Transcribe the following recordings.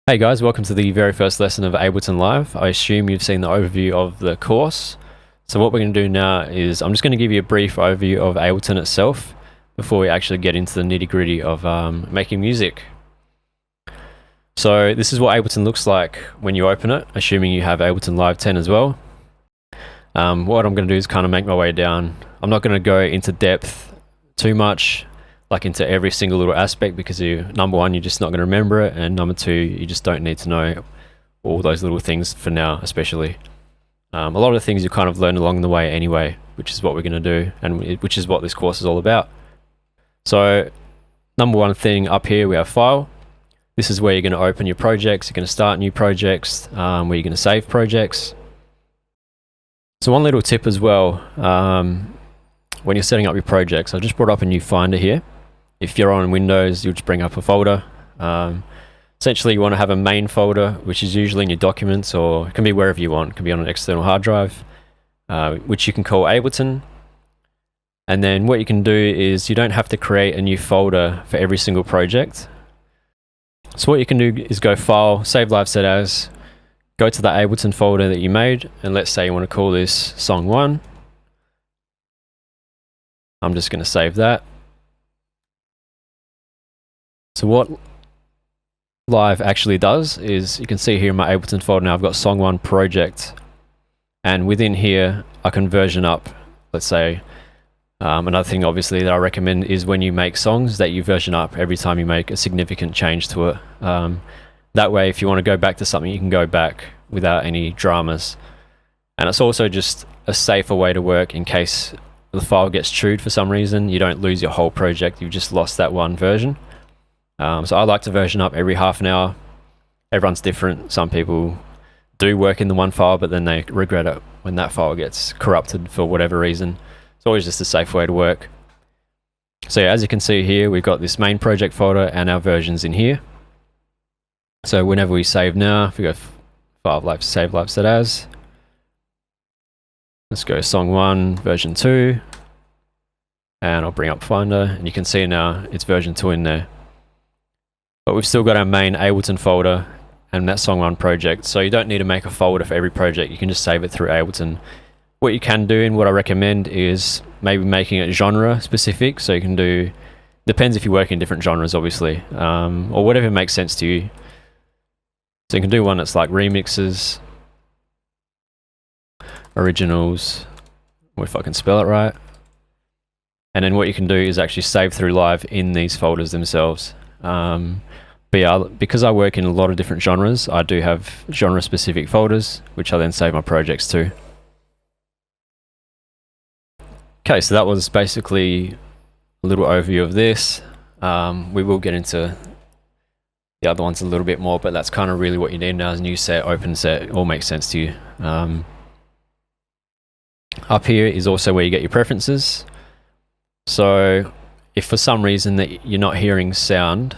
Hey guys, welcome to the very first lesson of Ableton Live. I assume you've seen the overview of the course. So what we're going to do now is I'm just going to give you a brief overview of Ableton itself before we actually get into the nitty-gritty of making music. So this is what Ableton looks like when you open it, assuming you have Ableton Live 10 as well. What I'm going to do is kind of make my way down. I'm not going to go into depth too much, like into every single little aspect, because number one, you're just not going to remember it, and number two, you just don't need to know all those little things for now, especially. A lot of the things you kind of learn along the way anyway, which is what we're going to do, and which is what this course is all about. So number one thing up here, we have File. This is where you're going to open your projects, you're going to start new projects, where you're going to save projects. So one little tip as well, when you're setting up your projects, I've just brought up a new Finder here. If you're on Windows, you'll just bring up a folder. Essentially, you want to have a main folder, which is usually in your documents, or it can be wherever you want. It can be on an external hard drive, which you can call Ableton. And then what you can do is you don't have to create a new folder for every single project. So what you can do is go File, Save Live Set As, go to that Ableton folder that you made, and let's say you want to call this Song 1. I'm just going to save that. So what Live actually does is, you can see here in my Ableton folder now, I've got Song 1 project, and within here I can version up, let's say, another thing obviously that I recommend is when you make songs that you version up every time you make a significant change to it. That way, if you want to go back to something, you can go back without any dramas. And it's also just a safer way to work in case the file gets chewed for some reason. You don't lose your whole project, you've just lost that one version. So I like to version up every half an hour. Everyone's different. Some people do work in the one file, but then they regret it when that file gets corrupted for whatever reason. It's always just a safe way to work. So yeah, as you can see here, we've got this main project folder and our versions in here. So whenever we save now, if we go File, Save Live Set As, let's go Song 1, version 2, and I'll bring up Finder, and you can see now it's version 2 in there. But we've still got our main Ableton folder and that Song 1 project, so you don't need to make a folder for every project, you can just save it through Ableton. What you can do, and what I recommend, is maybe making it genre specific, so you can do, depends if you work in different genres obviously, or whatever makes sense to you. So you can do one that's like remixes, originals, if I can spell it right. And then what you can do is actually save through Live in these folders themselves. But yeah, because I work in a lot of different genres, I do have genre specific folders, which I then save my projects to. Okay, so that was basically a little overview of this. We will get into the other ones a little bit more, but that's kind of really what you need now is new set, open set, it all makes sense to you. Up here is also where you get your preferences. So if for some reason that you're not hearing sound,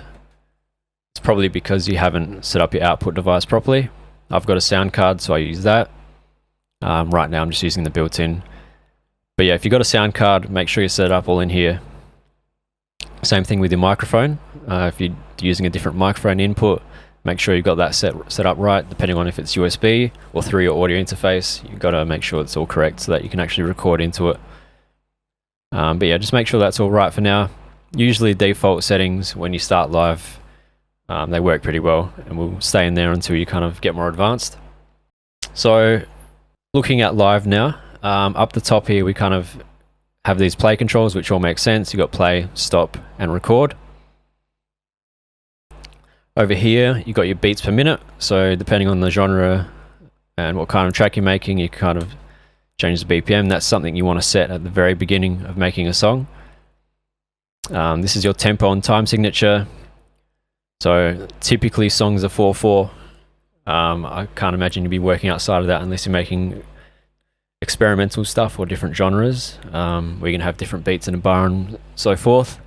it's probably because you haven't set up your output device properly. I've got a sound card, so I use that. Right now I'm just using the built-in. But yeah, if you've got a sound card, make sure you set it up all in here. Same thing with your microphone. If you're using a different microphone input, make sure you've got that set up right, depending on if it's USB or through your audio interface. You've got to make sure it's all correct so that you can actually record into it. But yeah, just make sure that's all right for now. Usually default settings when you start Live, they work pretty well, and we'll stay in there until you kind of get more advanced. So looking at Live now, up the top here we kind of have these play controls, which all make sense. You've got play, stop, and record. Over here you've got your beats per minute, so depending on the genre and what kind of track you're making, you kind of change the BPM. That's something you want to set at the very beginning of making a song. This is your tempo and time signature. So typically songs are 4/4. I can't imagine you'd be working outside of that unless you're making experimental stuff or different genres, where you can have different beats in a bar and so forth.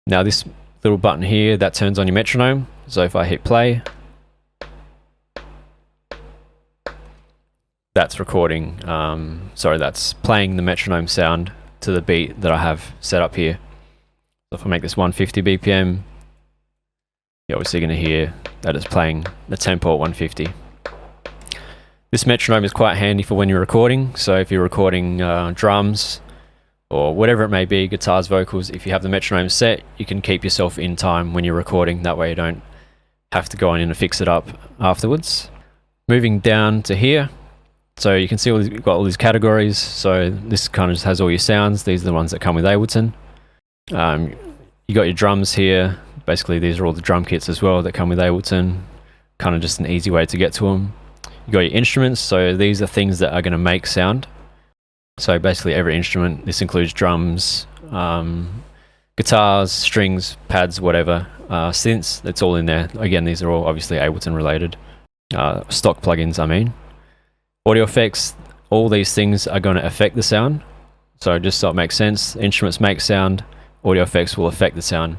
Now this little button here, that turns on your metronome. So if I hit play, that's recording, that's playing the metronome sound to the beat that I have set up here. So if I make this 150 BPM, you're obviously going to hear that it's playing the tempo at 150. This metronome is quite handy for when you're recording. So if you're recording drums or whatever it may be, guitars, vocals, if you have the metronome set, you can keep yourself in time when you're recording. That way you don't have to go in and fix it up afterwards. Moving down to here, so you can see you've got all these categories. So this kind of just has all your sounds. These are the ones that come with Ableton. You got your drums here. Basically, these are all the drum kits as well that come with Ableton. Kind of just an easy way to get to them. You got your instruments. So these are things that are going to make sound. So basically every instrument. This includes drums, guitars, strings, pads, whatever, synths. It's all in there. Again, these are all obviously Ableton related. Stock plugins, I mean. Audio effects, all these things are going to affect the sound. So just so it makes sense, instruments make sound, audio effects will affect the sound.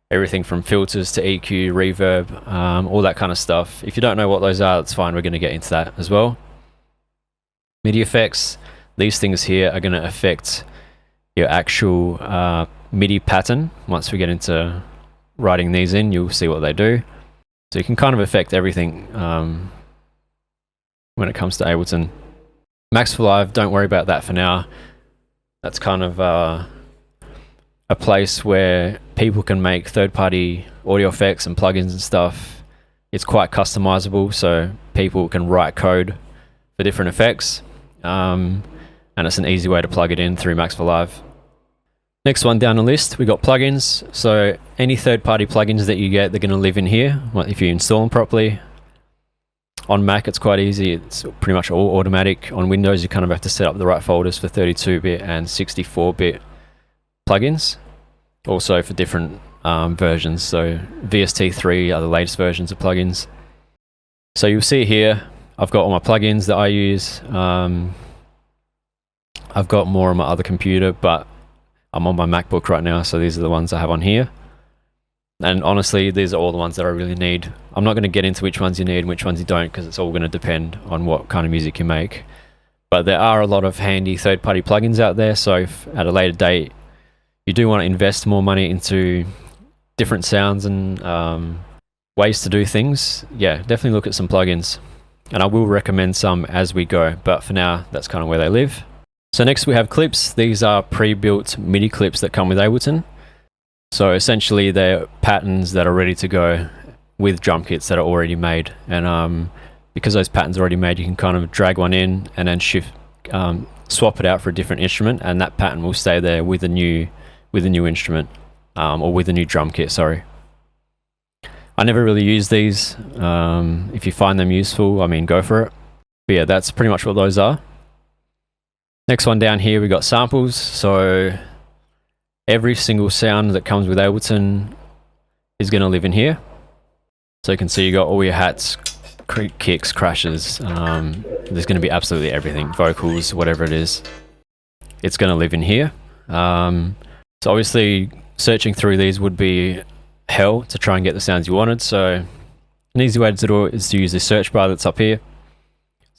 Everything from filters to EQ, reverb, all that kind of stuff. If you don't know what those are, that's fine, we're going to get into that as well. MIDI effects, these things here are going to affect your actual MIDI pattern. Once we get into writing these in, you'll see what they do. So you can kind of affect everything when it comes to Ableton. Max for Live, don't worry about that for now. That's kind of a place where people can make third-party audio effects and plugins and stuff. It's quite customizable, so people can write code for different effects, and it's an easy way to plug it in through Max for Live. Next one down the list, we got plugins. So any third-party plugins that you get, they're going to live in here if you install them properly. On Mac, it's quite easy. It's pretty much all automatic. On Windows, you kind of have to set up the right folders for 32-bit and 64-bit plugins. Also for different versions. So VST3 are the latest versions of plugins. So you'll see here, I've got all my plugins that I use. I've got more on my other computer, but I'm on my MacBook right now, so these are the ones I have on here. And honestly, these are all the ones that I really need. I'm not going to get into which ones you need and which ones you don't, because it's all going to depend on what kind of music you make. But there are a lot of handy third-party plugins out there, so if at a later date you do want to invest more money into different sounds and ways to do things, yeah, definitely look at some plugins. And I will recommend some as we go, but for now, that's kind of where they live. So next we have clips. These are pre-built MIDI clips that come with Ableton. So essentially they're patterns that are ready to go with drum kits that are already made. And because those patterns are already made, you can kind of drag one in and then swap it out for a different instrument, and that pattern will stay there with a new instrument, or with a new drum kit, sorry. I never really use these. If you find them useful, I mean, go for it. But yeah, that's pretty much what those are. Next one down here, we got samples. So every single sound that comes with Ableton is going to live in here. So you can see you got all your hats, kicks, crashes. There's going to be absolutely everything, vocals, whatever it is. It's going to live in here. So obviously searching through these would be hell to try and get the sounds you wanted. So an easy way to do it is to use this search bar that's up here.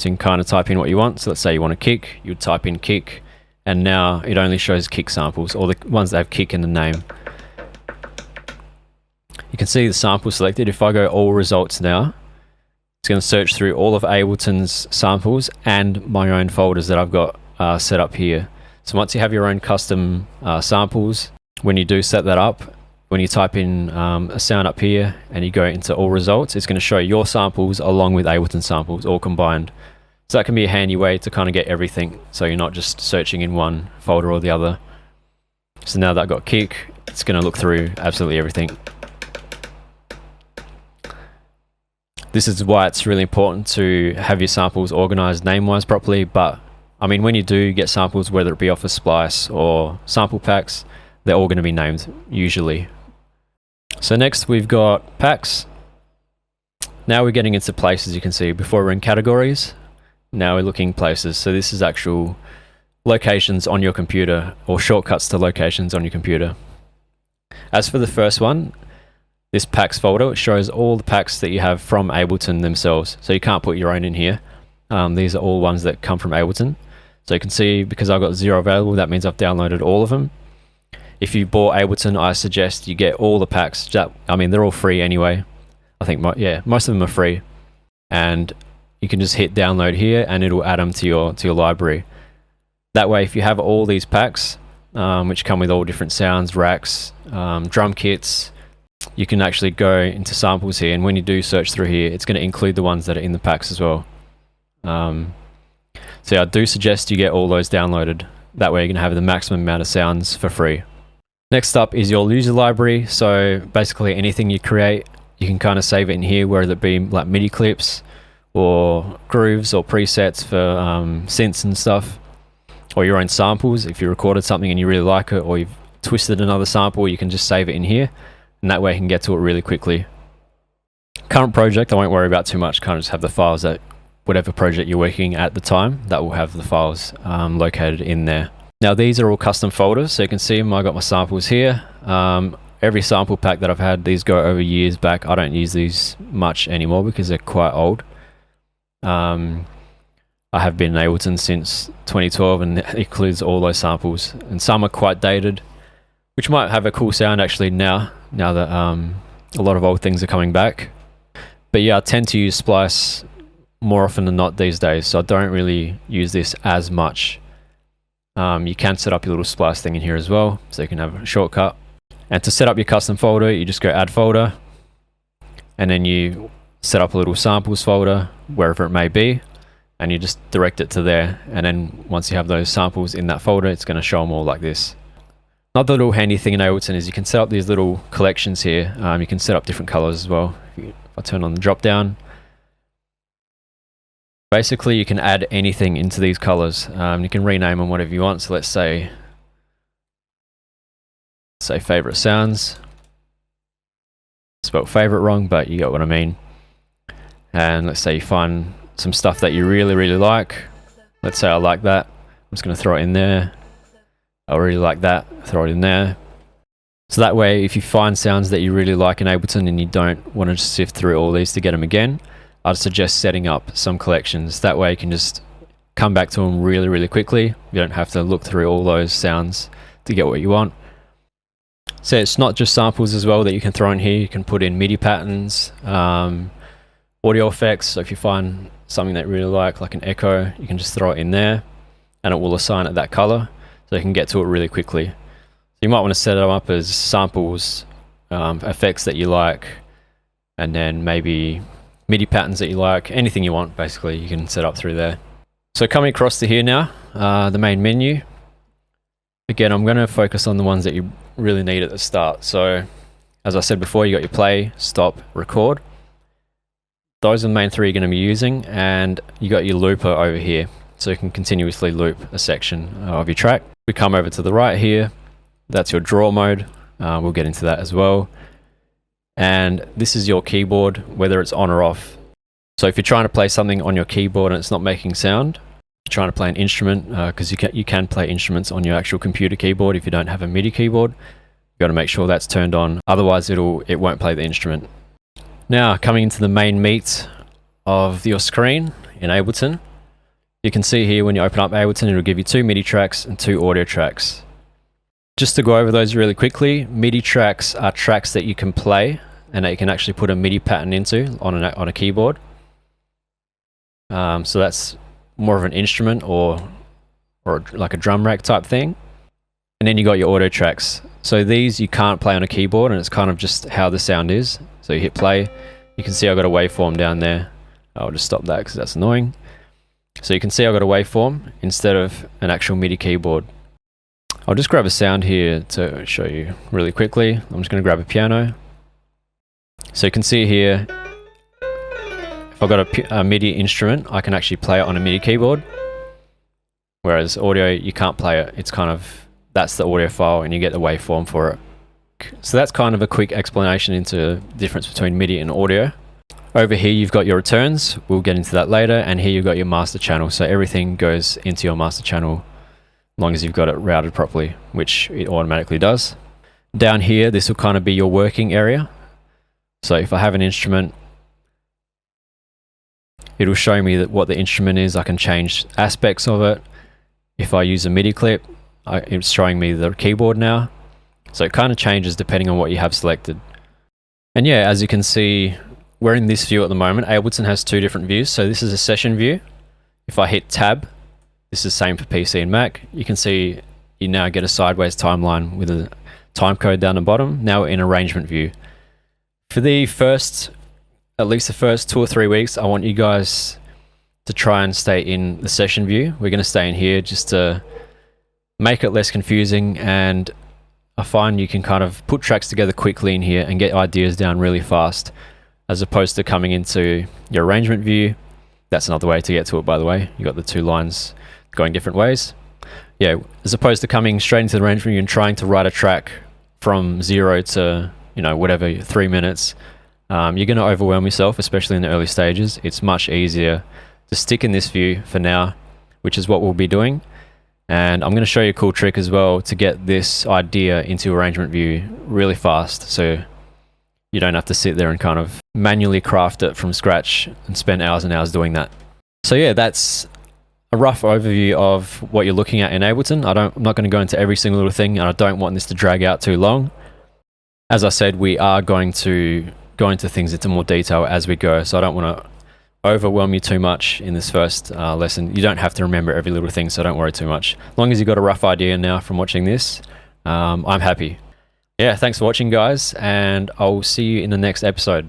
So you can kind of type in what you want. So let's say you want a kick, you would type in kick, and now it only shows kick samples, or the ones that have kick in the name. You can see the sample selected. If I go all results now, it's going to search through all of Ableton's samples and my own folders that I've got set up here. So once you have your own custom samples, when you do set that up, when you type in a sound up here and you go into all results, it's going to show your samples along with Ableton samples all combined. So that can be a handy way to kind of get everything, so you're not just searching in one folder or the other. So now that I've got kick, it's going to look through absolutely everything. This is why it's really important to have your samples organized name-wise properly. But I mean, when you do get samples, whether it be off a splice or sample packs, they're all going to be named usually. So next we've got packs. Now we're getting into places. You can see before we're in categories, now we're looking places. So this is actual locations on your computer, or shortcuts to locations on your computer. As for the first one, this packs folder, it shows all the packs that you have from Ableton themselves. So you can't put your own in here. These are all ones that come from Ableton. So you can see, because I've got 0 available, that means I've downloaded all of them. If you bought Ableton, I suggest you get all the packs. I mean, they're all free anyway. I think, most of them are free. And you can just hit download here and it'll add them to your library. That way, if you have all these packs, which come with all different sounds, racks, drum kits, you can actually go into samples here, and when you do search through here, it's going to include the ones that are in the packs as well. So yeah, I do suggest you get all those downloaded. That way you're going to have the maximum amount of sounds for free. Next up is your Lusive library. So basically anything you create, you can kind of save it in here, whether it be like MIDI clips or grooves or presets for synths and stuff, or your own samples. If you recorded something and you really like it, or you've twisted another sample, you can just save it in here, and that way you can get to it really quickly. Current project, I won't worry about too much, kind of just have the files that whatever project you're working at the time, that will have the files located in there. Now these are all custom folders, so you can see them. I got my samples here. Every sample pack that I've had, these go over years back. I don't use these much anymore because they're quite old. I have been in Ableton since 2012, and it includes all those samples, and some are quite dated, which might have a cool sound actually now that a lot of old things are coming back. But yeah, I tend to use Splice more often than not these days, so I don't really use this as much. You can set up your little Splice thing in here as well, so you can have a shortcut. And to set up your custom folder, you just go add folder, and then you set up a little samples folder wherever it may be, and you just direct it to there. And then once you have those samples in that folder, it's going to show them all like this. Another little handy thing in Ableton is you can set up these little collections here. You can set up different colors as well. If I turn on the drop down, basically you can add anything into these colors. You can rename them whatever you want. So let's say favorite sounds. Spelled favorite wrong, but you get what I mean. And let's say you find some stuff that you really like. Let's say I like that. I'm just going to throw it in there. I really like that, throw it in there. So that way, if you find sounds that you really like in Ableton and you don't want to just sift through all these to get them again, I'd suggest setting up some collections. That way you can just come back to them really quickly. You don't have to look through all those sounds to get what you want. So it's not just samples as well that you can throw in here. You can put in MIDI patterns, audio effects. So if you find something that you really like an echo, you can just throw it in there and it will assign it that color, so you can get to it really quickly. So you might want to set them up as samples, effects that you like, and then maybe MIDI patterns that you like. Anything you want, basically, you can set up through there. So coming across to here now, the main menu. Again, I'm going to focus on the ones that you really need at the start. So as I said before, you got your play, stop, record. Those are the main three you're going to be using, and you got your looper over here, so you can continuously loop a section of your track. We come over to the right here, that's your draw mode. We'll get into that as well. And this is your keyboard, whether it's on or off. So if you're trying to play something on your keyboard and it's not making sound, you're trying to play an instrument, because you can play instruments on your actual computer keyboard if you don't have a MIDI keyboard. You've got to make sure that's turned on, otherwise it won't play the instrument. Now coming into the main meat of your screen in Ableton, you can see here when you open up Ableton, it'll give you 2 MIDI tracks and 2 audio tracks. Just to go over those really quickly, MIDI tracks are tracks that you can play and that you can actually put a MIDI pattern into on a keyboard. So that's more of an instrument or like a drum rack type thing. And then you got your audio tracks. So these you can't play on a keyboard, and it's kind of just how the sound is. So you hit play, you can see I've got a waveform down there. I'll just stop that because that's annoying. So you can see I've got a waveform instead of an actual MIDI keyboard. I'll just grab a sound here to show you really quickly. I'm just going to grab a piano. So you can see here, if I've got a MIDI instrument, I can actually play it on a MIDI keyboard. Whereas audio, you can't play it. It's kind of, that's the audio file and you get the waveform for it. So that's kind of a quick explanation into the difference between MIDI and audio. Over here you've got your returns, we'll get into that later, and here you've got your master channel. So everything goes into your master channel as long as you've got it routed properly, which it automatically does. Down here, this will kind of be your working area. So if I have an instrument, it'll show me what the instrument is. I can change aspects of it. If I use a MIDI clip, it's showing me the keyboard now. So it kind of changes depending on what you have selected. And yeah, as you can see, we're in this view at the moment. Ableton has two different views. So this is a session view. If I hit tab, this is the same for PC and Mac. You can see you now get a sideways timeline with a time code down the bottom. Now we're in arrangement view. For the first, at least the first 2 or 3 weeks, I want you guys to try and stay in the session view. We're going to stay in here just to make it less confusing, and I find you can kind of put tracks together quickly in here and get ideas down really fast, as opposed to coming into your arrangement view. That's another way to get to it, by the way. You got the two lines going different ways. Yeah, as opposed to coming straight into the arrangement view and trying to write a track from 0 to, you know, whatever, 3 minutes, you're going to overwhelm yourself, especially in the early stages. It's much easier to stick in this view for now, which is what we'll be doing. And I'm going to show you a cool trick as well to get this idea into arrangement view really fast, so you don't have to sit there and kind of manually craft it from scratch and spend hours and hours doing that. So yeah, that's a rough overview of what you're looking at in Ableton. I'm not going to go into every single little thing, and I don't want this to drag out too long. As I said, we are going to go into things into more detail as we go, so I don't want to overwhelm you too much in this first lesson. You don't have to remember every little thing, so don't worry too much. As long as you've got a rough idea now from watching this, I'm happy. Yeah, thanks for watching, guys, and I'll see you in the next episode.